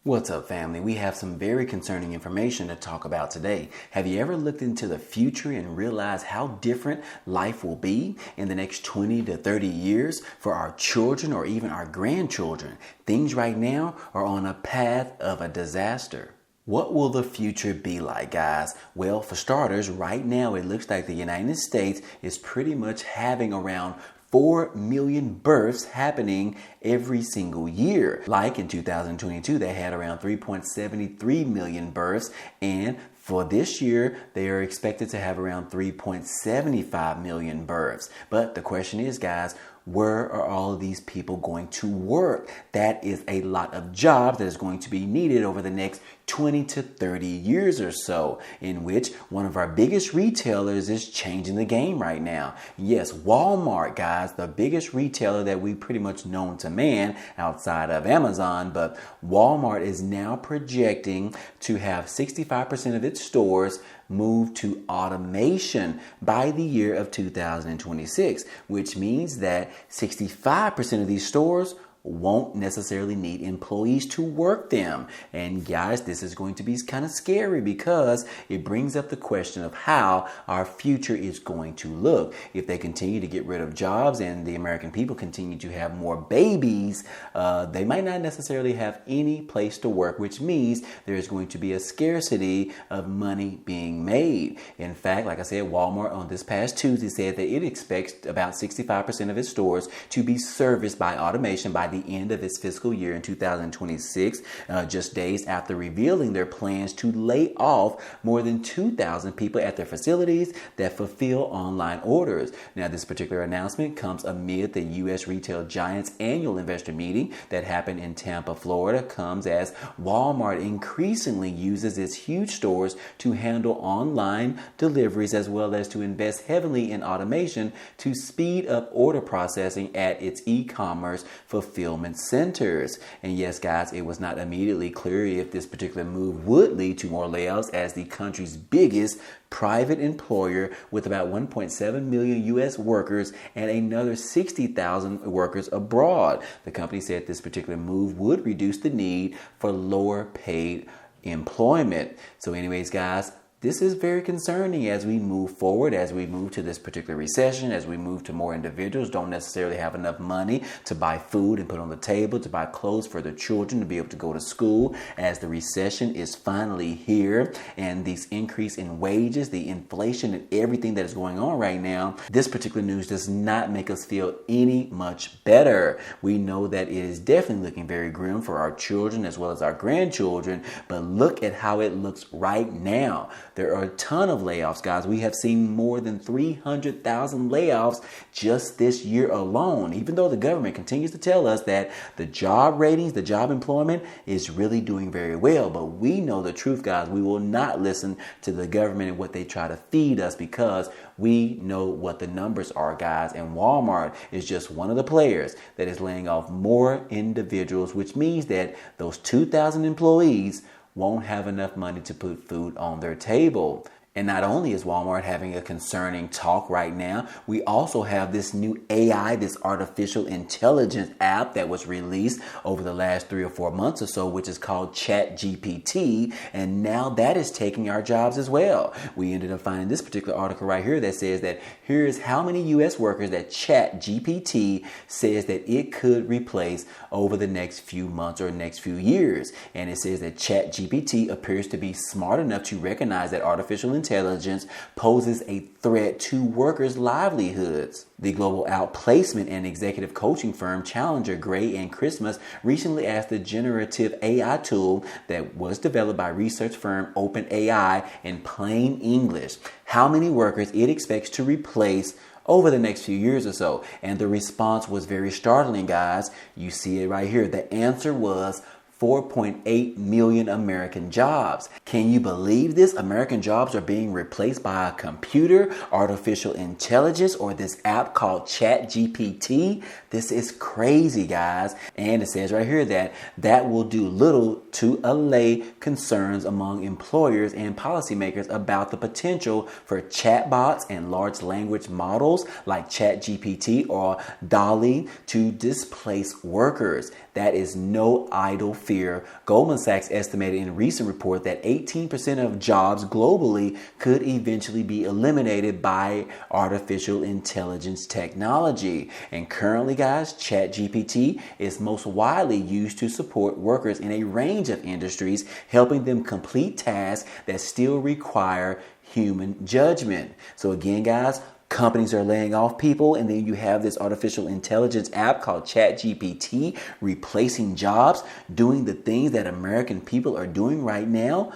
What's up, family? We have some very concerning information to talk about today. Have you ever looked into the future and realized how different life will be in the next 20 to 30 years for our children or even our grandchildren? Things right now are on a path of a disaster. What will the future be like, guys? Well, for starters, right now it looks like the United States is pretty much having around 4 million births happening every single year. Like in 2022, they had around 3.73 million births, and for this year, they are expected to have around 3.75 million births. But the question is, guys, where are all of these people going to work? That is a lot of jobs that is going to be needed over the next 20 to 30 years or so, in which one of our biggest retailers is changing the game right now. Yes, Walmart, guys, the biggest retailer that we pretty much known to man outside of Amazon, but Walmart is now projecting to have 65% of its stores move to automation by the year of 2026, which means that 65% of these stores won't necessarily need employees to work them. And guys, this is going to be kind of scary because it brings up the question of how our future is going to look. If they continue to get rid of jobs and the American people continue to have more babies, they might not necessarily have any place to work, which means there's going to be a scarcity of money being made. In fact, like I said, Walmart on this past Tuesday said that it expects about 65% of its stores to be serviced by automation by the end of its fiscal year in 2026, just days after revealing their plans to lay off more than 2,000 people at their facilities that fulfill online orders. Now, this particular announcement comes amid the U.S. retail giant's annual investor meeting that happened in Tampa, Florida, comes as Walmart increasingly uses its huge stores to handle online deliveries as well as to invest heavily in automation to speed up order processing at its e-commerce fulfillment centers. And yes, guys, it was not immediately clear if this particular move would lead to more layoffs, as the country's biggest private employer with about 1.7 million U.S. workers and another 60,000 workers abroad. The company said this particular move would reduce the need for lower paid employment. So anyways, guys, this is very concerning as we move forward, as we move to this particular recession, as we move to more individuals don't necessarily have enough money to buy food and put on the table, to buy clothes for their children to be able to go to school, as the recession is finally here, and this increase in wages, the inflation and everything that is going on right now. This particular news does not make us feel any much better. We know that it is definitely looking very grim for our children as well as our grandchildren, but look at how it looks right now. There are a ton of layoffs, guys. We have seen more than 300,000 layoffs just this year alone, even though the government continues to tell us that the job ratings, the job employment is really doing very well. But we know the truth, guys. We will not listen to the government and what they try to feed us because we know what the numbers are, guys. And Walmart is just one of the players that is laying off more individuals, which means that those 2,000 employees won't have enough money to put food on their table. And not only is Walmart having a concerning talk right now, we also have this new AI, this artificial intelligence app that was released over the last 3 or 4 months or so, which is called ChatGPT. And now that is taking our jobs as well. We ended up finding this particular article right here that says that here's how many U.S. workers that ChatGPT says that it could replace over the next few months or next few years. And it says that ChatGPT appears to be smart enough to recognize that artificial intelligence poses a threat to workers' livelihoods. The global outplacement and executive coaching firm Challenger, Gray and Christmas recently asked the generative AI tool that was developed by research firm OpenAI in plain English how many workers it expects to replace over the next few years or so. And the response was very startling, guys. You see it right here. The answer was 4.8 million American jobs. Can you believe this? American jobs are being replaced by a computer, artificial intelligence, or this app called ChatGPT. This is crazy, guys. And it says right here that that will do little to allay concerns among employers and policymakers about the potential for chatbots and large language models like ChatGPT or DALL-E to displace workers. That is no idle fear. fear, Goldman Sachs estimated in a recent report that 18% of jobs globally could eventually be eliminated by artificial intelligence technology. And currently, guys, ChatGPT is most widely used to support workers in a range of industries, helping them complete tasks that still require human judgment. So again, guys, companies are laying off people, and then you have this artificial intelligence app called ChatGPT replacing jobs, doing the things that American people are doing right now.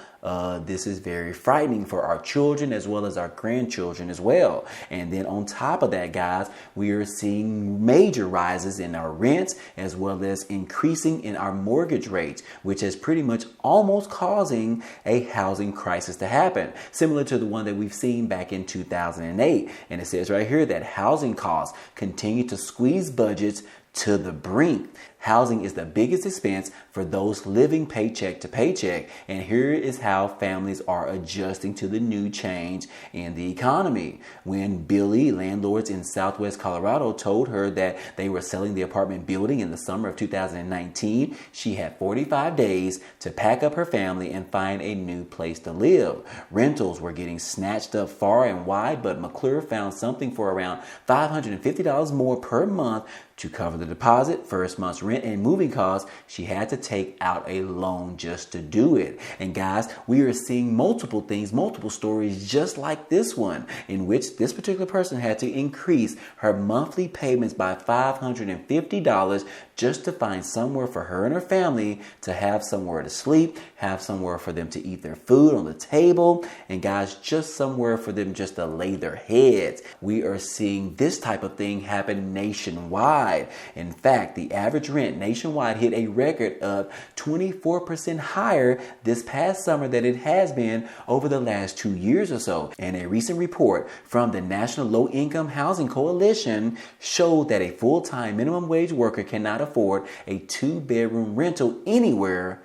This is very frightening for our children as well as our grandchildren as well. And then on top of that, guys, we are seeing major rises in our rents as well as increasing in our mortgage rates, which is pretty much almost causing a housing crisis to happen, similar to the one that we've seen back in 2008. And it says right here that housing costs continue to squeeze budgets to the brink. Housing is the biggest expense for those living paycheck to paycheck. And here is how families are adjusting to the new change in the economy. When Billy, landlords in Southwest Colorado, told her that they were selling the apartment building in the summer of 2019, she had 45 days to pack up her family and find a new place to live. Rentals were getting snatched up far and wide, but McClure found something for around $550 more per month to cover the deposit, first month's rent, and moving costs. She had to take out a loan just to do it. And guys, we are seeing multiple things, multiple stories just like this one, in which this particular person had to increase her monthly payments by $550 just to find somewhere for her and her family to have somewhere to sleep, have somewhere for them to eat their food on the table, and guys, just somewhere for them just to lay their heads. We are seeing this type of thing happen nationwide. In fact, the average rent nationwide hit a record of 24% higher this past summer than it has been over the last 2 years or so. And a recent report from the National Low Income Housing Coalition showed that a full-time minimum wage worker cannot afford a 2-bedroom rental anywhere,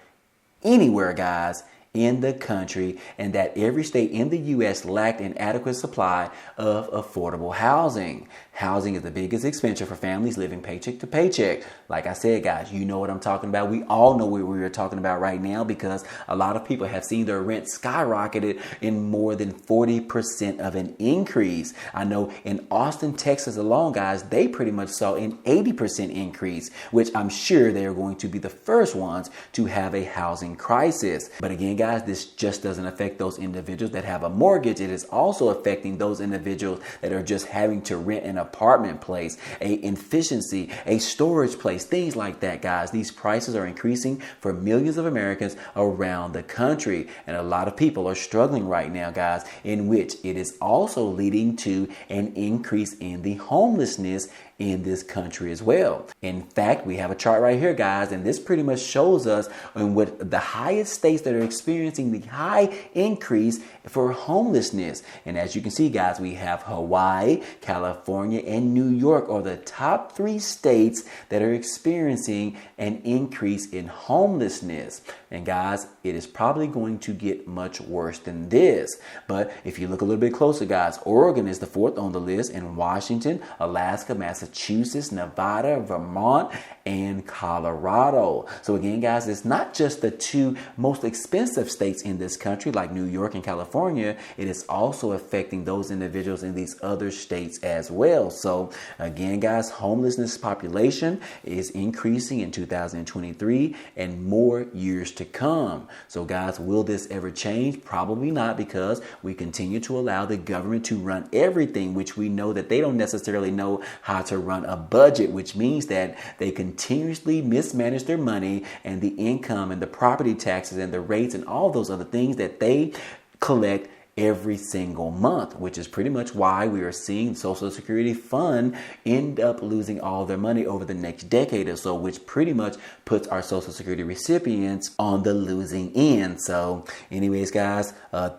guys, in the country, and that every state in the U.S. lacked an adequate supply of affordable housing. Housing is the biggest expenditure for families living paycheck to paycheck. Like I said, guys, you know what I'm talking about. We all know what we are talking about right now, because a lot of people have seen their rent skyrocketed in more than 40% of an increase. I know in Austin, Texas alone, guys, they pretty much saw an 80% increase, which I'm sure they are going to be the first ones to have a housing crisis. But again, guys, this just doesn't affect those individuals that have a mortgage. It is also affecting those individuals that are just having to rent an apartment place, a efficiency, a storage place, things like that, guys. These prices are increasing for millions of Americans around the country. And a lot of people are struggling right now, guys, in which it is also leading to an increase in the homelessness in this country as well. In fact, we have a chart right here, guys, and this pretty much shows us in what the highest states that are experiencing the high increase for homelessness. And as you can see, guys, we have Hawaii, California, and New York are the top 3 states that are experiencing an increase in homelessness. And guys, it is probably going to get much worse than this. But if you look a little bit closer, guys, Oregon is the 4th on the list, and Washington, Alaska, Massachusetts, Nevada, Vermont, and Colorado. So again, guys, it's not just the 2 most expensive states in this country like New York and California. It is also affecting those individuals in these other states as well. So again, guys, homelessness population is increasing in 2023 and more years to come. So guys, will this ever change? Probably not, because we continue to allow the government to run everything, which we know that they don't necessarily know how to run a budget, which means that they continuously mismanage their money and the income and the property taxes and the rates and all those other things that they collect every single month, which is pretty much why we are seeing Social Security Fund end up losing all their money over the next decade or so, which pretty much puts our Social Security recipients on the losing end. So anyways, guys,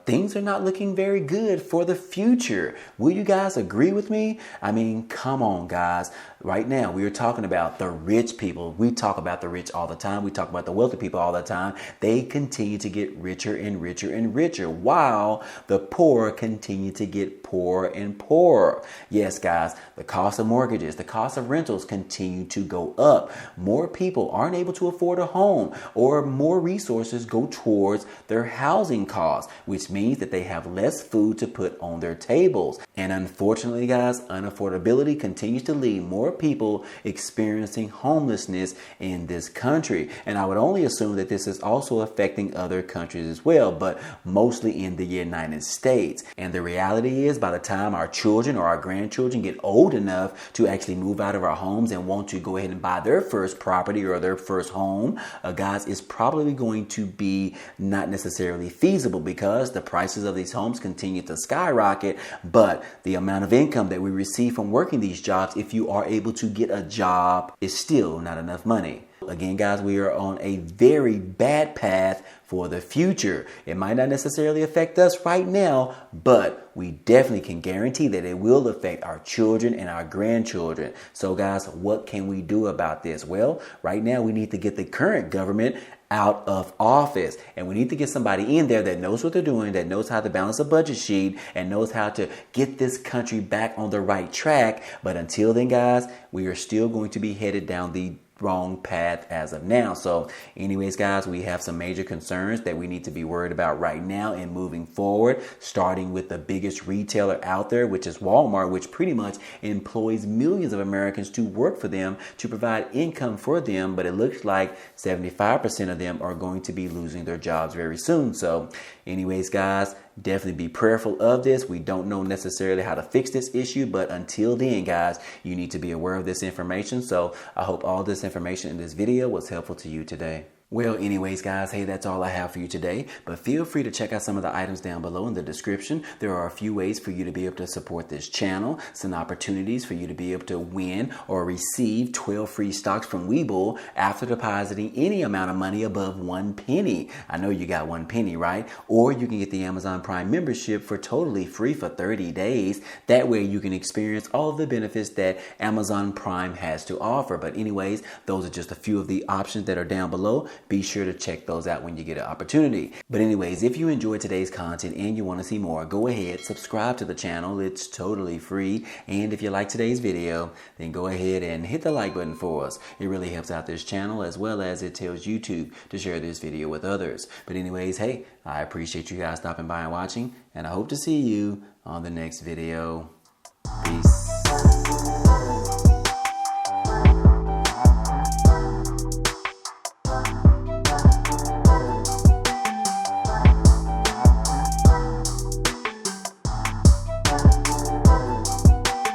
things are not looking very good for the future. Will you guys agree with me? I mean, come on, guys. Right now, we are talking about the rich people. We talk about the rich all the time. We talk about the wealthy people all the time. They continue to get richer and richer and richer, while the poor continue to get poorer and poorer. Yes, guys, the cost of mortgages, the cost of rentals continue to go up. More people aren't able to afford a home, or more resources go towards their housing costs, which means that they have less food to put on their tables. And unfortunately, guys, unaffordability continues to lead more people experiencing homelessness in this country. And I would only assume that this is also affecting other countries as well, but mostly in the United States. And the reality is, by the time our children or our grandchildren get old enough to actually move out of our homes and want to go ahead and buy their first property or their first home, guys, it's probably going to be not necessarily feasible, because the prices of these homes continue to skyrocket, but the amount of income that we receive from working these jobs, if you are able to get a job, is still not enough money. Again, guys, we are on a very bad path for the future. It might not necessarily affect us right now, but we definitely can guarantee that it will affect our children and our grandchildren. So guys, what can we do about this? Well, right now we need to get the current government out of office, and we need to get somebody in there that knows what they're doing, that knows how to balance a budget sheet, and knows how to get this country back on the right track. But until then, guys, we are still going to be headed down the wrong path as of now. So anyways, guys, we have some major concerns that we need to be worried about right now and moving forward, starting with the biggest retailer out there, which is Walmart, which pretty much employs millions of Americans to work for them, to provide income for them. But it looks like 75% of them are going to be losing their jobs very soon. So anyways, guys, definitely be prayerful of this. We don't know necessarily how to fix this issue, but until then, guys, you need to be aware of this information. So I hope all this information in this video was helpful to you today. Well, anyways, guys, hey, that's all I have for you today. But feel free to check out some of the items down below in the description. There are a few ways for you to be able to support this channel, some opportunities for you to be able to win or receive 12 free stocks from Webull after depositing any amount of money above 1 penny. I know you got 1 penny, right? Or you can get the Amazon Prime membership for totally free for 30 days. That way you can experience all of the benefits that Amazon Prime has to offer. But anyways, those are just a few of the options that are down below. Be sure to check those out when you get an opportunity. But anyways, if you enjoyed today's content and you want to see more, go ahead, subscribe to the channel. It's totally free. And if you like today's video, then go ahead and hit the like button for us. It really helps out this channel, as well as it tells YouTube to share this video with others. But anyways, hey, I appreciate you guys stopping by and watching, and I hope to see you on the next video. Peace.